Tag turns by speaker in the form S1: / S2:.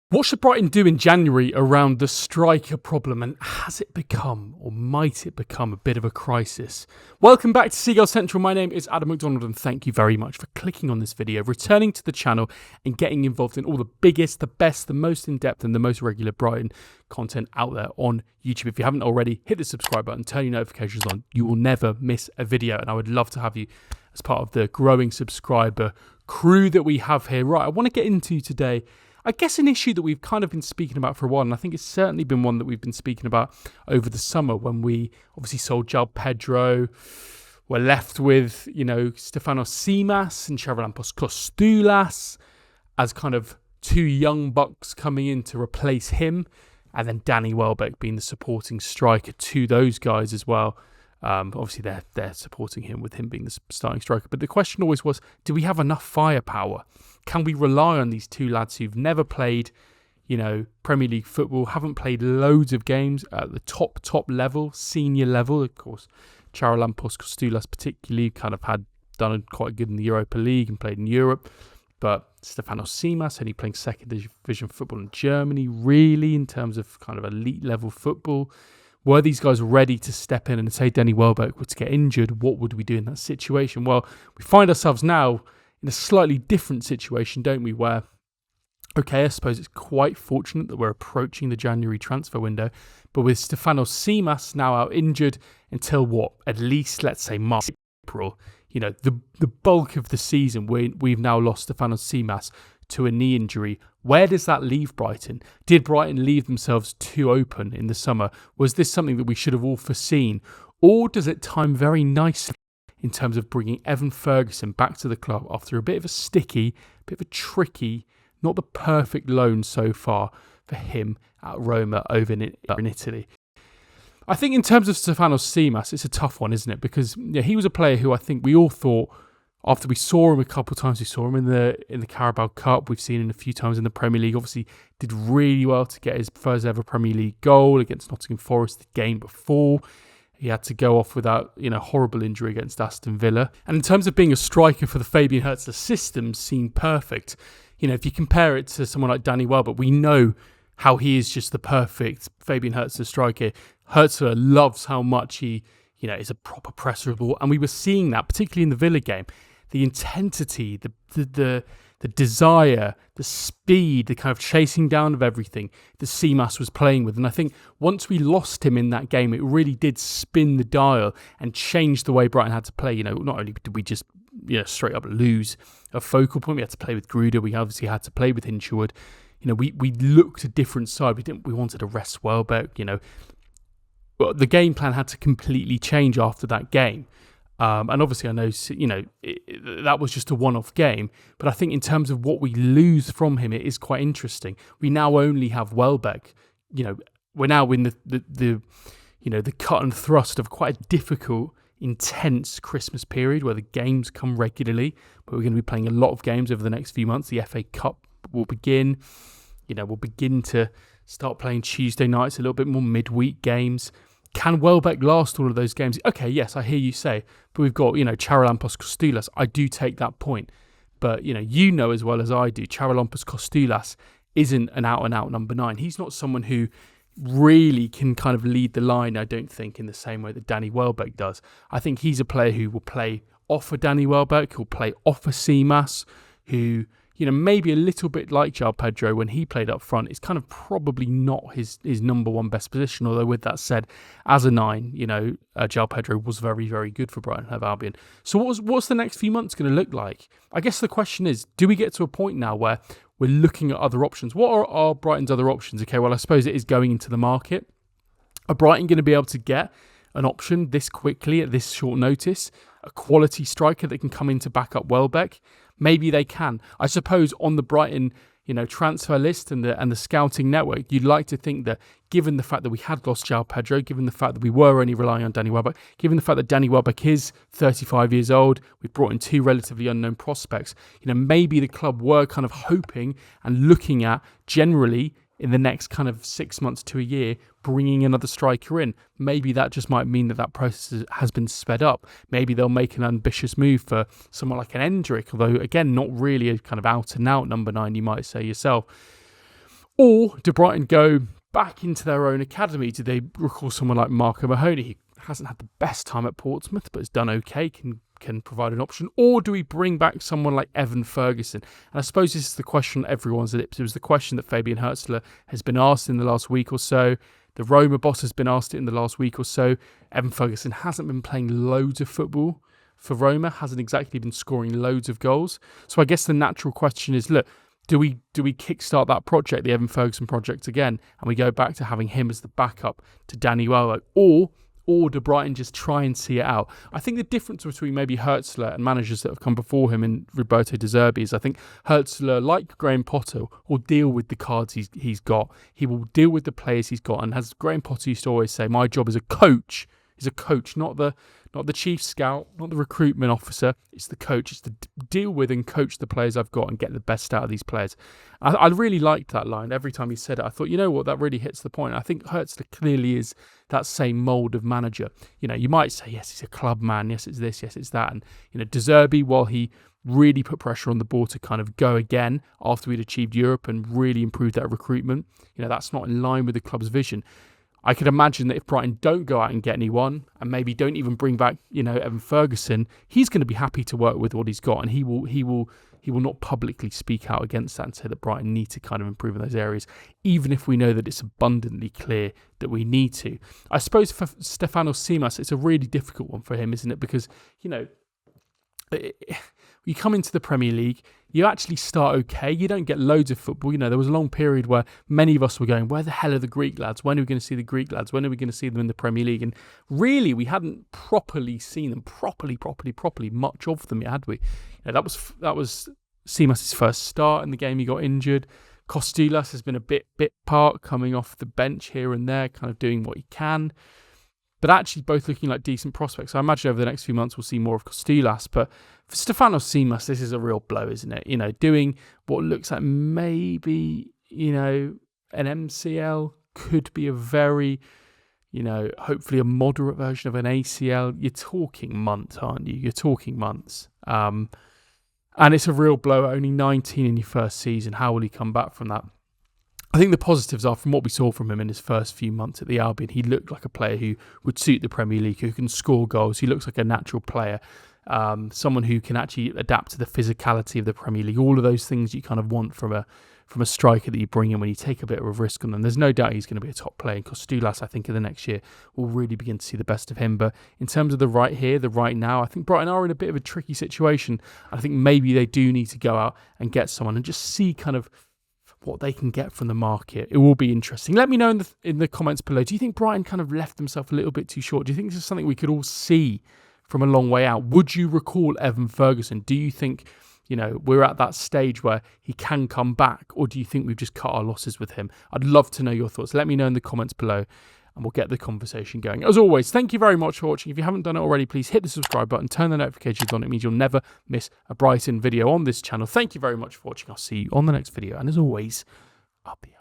S1: What should Brighton do in January around the striker problem, and has it become, or might it become, a bit of a crisis? Welcome back to Seagull Central. My name is Adam MacDonald, and thank you very much for clicking on this video, returning to the channel and getting involved in all the biggest, the best, the most in-depth and the most regular Brighton content out there on YouTube. If you haven't already, hit the subscribe button, turn your notifications on. You will never miss a video, and I would love to have you as part of the growing subscriber crew that we have here. Right, I want to get into today, I guess, an issue that we've kind of been speaking about for a while, and I think it's certainly been one that we've been speaking about over the summer when we obviously sold João Pedro. We're left with, Stefanos Tzimas and Charalampos Kostoulas as kind of two young bucks coming in to replace him, and then Danny Welbeck being the supporting striker to those guys as well. Obviously, they're supporting him with him being the starting striker. But the question always was, do we have enough firepower? Can we rely on these two lads who've never played, Premier League football, haven't played loads of games at the top level, senior level? Of course, Charalampos Kostoulas particularly had done quite good in the Europa League and played in Europe. But Stefanos Tzimas only playing second division football in Germany, really, in terms of kind of elite level football. Were these guys ready to step in and say Danny Welbeck were to get injured? What would we do in that situation? Well, we find ourselves now in a slightly different situation, don't we? Where, okay, I suppose it's quite fortunate that we're approaching the January transfer window, but with Stefanos Tzimas now out injured until what? At least, let's say, March, April. The bulk of the season, we've now lost Stefanos Tzimas to a knee injury. Where does that leave Brighton? Did Brighton leave themselves too open in the summer? Was this something that we should have all foreseen? Or does it time very nicely in terms of bringing Evan Ferguson back to the club after a bit of a sticky, bit of a tricky, not the perfect loan so far for him at Roma over in Italy? I think in terms of Stefanos Tzimas, it's a tough one, isn't it? Because he was a player who I think we all thought, after we saw him a couple of times, we saw him in the Carabao Cup, we've seen him a few times in the Premier League, obviously did really well to get his first ever Premier League goal against Nottingham Forest the game before. He had to go off without, horrible injury against Aston Villa. And in terms of being a striker for the Fabian Hurzeler system, seemed perfect. If you compare it to someone like Danny Welbeck, we know how he is just the perfect Fabian Hurzeler striker. Hurzeler loves how much he, is a proper presser of the ball. And we were seeing that, particularly in the Villa game. The intensity, the desire, the speed, the kind of chasing down of everything that Seamas was playing with. And I think once we lost him in that game, it really did spin the dial and change the way Brighton had to play. Not only did we just straight up lose a focal point, we had to play with Gruda, we obviously had to play with Hinshelwood. We looked a different side. We wanted to rest Welbeck. But the game plan had to completely change after that game. And obviously I know, that was just a one-off game. But I think in terms of what we lose from him, it is quite interesting. We now only have Welbeck. We're now in the cut and thrust of quite a difficult, intense Christmas period where the games come regularly. But we're going to be playing a lot of games over the next few months. The FA Cup will begin. We'll begin to start playing Tuesday nights, a little bit more midweek games. Can Welbeck last all of those games? Okay, yes, I hear you say, but we've got, Charalampos Kostoulas. I do take that point. But, as well as I do, Charalampos Kostoulas isn't an out-and-out number 9. He's not someone who really can kind of lead the line, I don't think, in the same way that Danny Welbeck does. I think he's a player who will play off of Danny Welbeck, who'll play off of Seamas, who, maybe a little bit like João Pedro when he played up front. It's kind of probably not his number one best position. Although with that said, as a 9, João Pedro was very, very good for Brighton of Albion. So what's the next few months going to look like? I guess the question is, do we get to a point now where we're looking at other options? What are Brighton's other options? Okay, well, I suppose it is going into the market. Are Brighton going to be able to get an option this quickly at this short notice? A quality striker that can come in to back up Welbeck? Maybe they can. I suppose on the Brighton, transfer list and the scouting network, you'd like to think that given the fact that we had lost João Pedro, given the fact that we were only relying on Danny Welbeck, given the fact that Danny Welbeck is 35 years old, we brought in 2 relatively unknown prospects, maybe the club were kind of hoping and looking at generally in the next kind of 6 months to a year, bringing another striker in. Maybe that just might mean that process has been sped up. Maybe they'll make an ambitious move for someone like an Endrick, although, again, not really a kind of out-and-out number 9, you might say yourself. Or do Brighton go back into their own academy? Do they recall someone like Marco Mahoney? He hasn't had the best time at Portsmouth, but has done okay, can provide an option. Or do we bring back someone like Evan Ferguson? And I suppose this is the question on everyone's lips. It was the question that Fabian Hurzeler has been asked in the last week or so. The Roma boss has been asked it in the last week or so. Evan Ferguson hasn't been playing loads of football for Roma, hasn't exactly been scoring loads of goals. So I guess the natural question is, look, do we kickstart that project, the Evan Ferguson project again, and we go back to having him as the backup to Danny Welbeck? Or do Brighton just try and see it out? I think the difference between maybe Hurzeler and managers that have come before him in Roberto De Zerbi is I think Hurzeler, like Graham Potter, will deal with the cards he's got. He will deal with the players he's got. And as Graham Potter used to always say, my job as a coach is a coach, not the chief scout, not the recruitment officer. It's the coach. It's to deal with and coach the players I've got and get the best out of these players. I really liked that line. Every time he said it, I thought, you know what, that really hits the point. I think Hurzeler clearly is that same mould of manager. You know, you might say, yes, he's a club man. Yes, it's this. Yes, it's that. And, you know, De Zerbi, while he really put pressure on the board to kind of go again after we'd achieved Europe and really improved that recruitment, you know, that's not in line with the club's vision. I could imagine that if Brighton don't go out and get anyone and maybe don't even bring back, you know, Evan Ferguson, he's going to be happy to work with what he's got, and he will not publicly speak out against that and say that Brighton need to kind of improve in those areas, even if we know that it's abundantly clear that we need to. I suppose for Stefanos Tzimas, it's a really difficult one for him, isn't it? Because, you know, you come into the Premier League, you actually start okay. You don't get loads of football. You know, there was a long period where many of us were going, where the hell are the Greek lads? When are we going to see the Greek lads? When are we going to see them in the Premier League? And really, we hadn't properly seen them, properly much of them yet, had we? You know, that was Seamas' first start in the game. He got injured. Kostoulas has been a bit part, coming off the bench here and there, kind of doing what he can. But actually both looking like decent prospects. I imagine over the next few months we'll see more of Kostoulas. But for Stefanos Tzimas, this is a real blow, isn't it? You know, doing what looks like maybe, you know, an MCL could be a very, you know, hopefully a moderate version of an ACL. You're talking months, aren't you? You're talking months. And it's a real blow. Only 19 in your first season. How will he come back from that? I think the positives are, from what we saw from him in his first few months at the Albion, he looked like a player who would suit the Premier League, who can score goals. He looks like a natural player, someone who can actually adapt to the physicality of the Premier League. All of those things you kind of want from a striker that you bring in when you take a bit of a risk on them. There's no doubt he's going to be a top player. And Kostoulas, I think, in the next year, will really begin to see the best of him. But in terms of the right here, the right now, I think Brighton are in a bit of a tricky situation. I think maybe they do need to go out and get someone and just see kind of what they can get from the market. It will be interesting. Let me know in the comments below. Do you think Brighton kind of left themselves a little bit too short? Do you think this is something we could all see from a long way out? Would you recall Evan Ferguson? Do you think, you know, we're at that stage where he can come back, or do you think we've just cut our losses with him? I'd love to know your thoughts. Let me know in the comments below, and we'll get the conversation going. As always, thank you very much for watching. If you haven't done it already, please hit the subscribe button, turn the notifications on. It means you'll never miss a Brighton video on this channel. Thank you very much for watching. I'll see you on the next video. And as always, up the